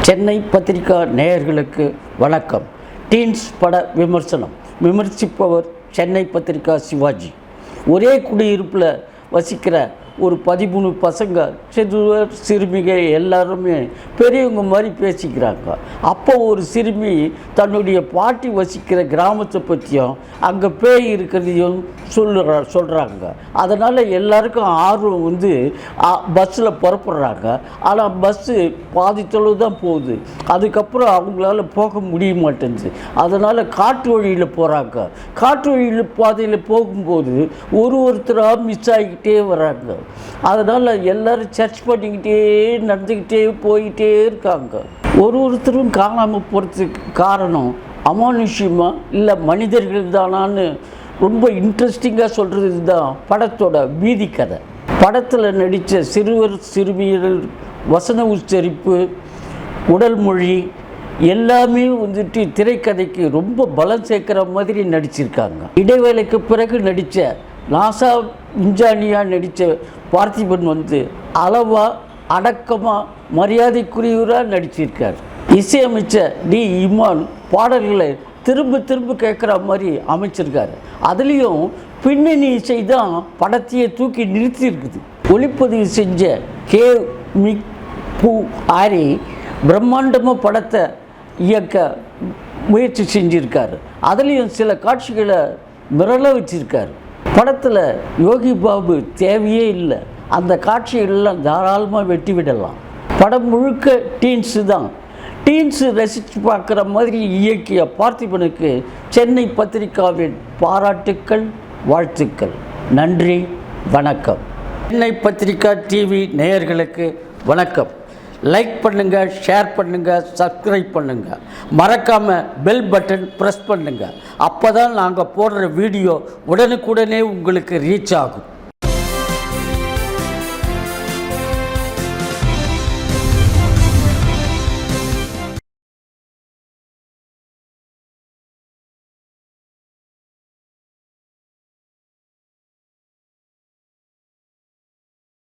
சென்னை பத்திரிகா நேயர்களுக்கு வணக்கம். டீன்ஸ் பட விமர்சனம். விமர்சிப்பவர் சென்னை பத்திரிகா சிவாஜி. ஒரே குடியிருப்பில் வசிக்கிற ஒரு 13 பசங்க, சிறுவர் சிறுமிகள் எல்லாருமே பெரியவங்க மாதிரி பேசிக்கிறாங்க. அப்போ ஒரு சிறுமி தன்னுடைய பாட்டி வசிக்கிற கிராமத்தை பற்றியும் அங்கே பேய் இருக்கிறதையும் சொல்கிறாங்க. அதனால் எல்லாருக்கும் ஆர்வம் வந்து பஸ்ஸில் புறப்படுறாங்க. ஆனால் பஸ்ஸு பாதி தொலைவு தான் போகுது. அதுக்கப்புறம் அவங்களால போக முடிய மாட்டேங்குது. அதனால் காட்டு வழியில் போகிறாங்க. காட்டு வழியில் பாதையில் போகும்போது ஒருத்தராக மிஸ் ஆகிக்கிட்டே வராங்க. அதனால் எல்லோரும் சர்ச் பண்ணிக்கிட்டே நடந்துக்கிட்டே போயிட்டே இருக்காங்க. ஒருத்தரும் காணாமல் போகிறதுக்கு காரணம் அமானுஷ்யமாக இல்லை மனிதர்கள் தானான்னு ரொம்ப இன்ட்ரெஸ்டிங்காக சொல்கிறது தான் படத்தோட மீதி கதை. படத்தில் நடித்த சிறுவர் சிறுமியர்கள் வசன உச்சரிப்பு, உடல் மொழி எல்லாமே வந்துட்டு திரைக்கதைக்கு ரொம்ப பலம் சேர்க்குற மாதிரி நடிச்சிருக்காங்க. இடைவேளைக்கு பிறகு நடித்த நாசா விஞ்ஞானியாக நடித்த பார்த்திபன் வந்து அளவாக அடக்கமாக மரியாதைக்குரியவராக நடிச்சிருக்கார். இசையமைச்சர் டி இமான் பாடல்களை திரும்ப திரும்ப கேட்குற மாதிரி அமைச்சிருக்காரு. அதுலேயும் பின்னணி இசை தான் படத்தையே தூக்கி நிறுத்தியிருக்குது. ஒளிப்பதிவு செஞ்ச கே மிக் பூ ஆரி பிரம்மாண்டமாக படத்தை இயக்க முயற்சி செஞ்சுருக்காரு. அதுலேயும் சில காட்சிகளை மிரள வச்சிருக்காரு. படத்தில் யோகி பாபு தேவையே இல்லை. அந்த காட்சிகளெல்லாம் தாராளமாக வெட்டி விடலாம். படம் முழுக்க டீன்ஸு தான். டீன்ஸு ரசித்து பார்க்குற மாதிரி இயக்கிய பார்த்திபனுக்கு சென்னை பத்திரிகாவின் பாராட்டுக்கள், வாழ்த்துக்கள். நன்றி, வணக்கம். சென்னை பத்திரிகா டிவி நேயர்களுக்கு வணக்கம். லைக் பண்ணுங்கள், ஷேர் பண்ணுங்கள், சப்ஸ்கிரைப் பண்ணுங்கள். மறக்காமல் பெல் பட்டன் ப்ரெஸ் பண்ணுங்கள். அப்போ தான் நாங்கள் போடுற வீடியோ உடனுக்குடனே உங்களுக்கு ரீச் ஆகும்.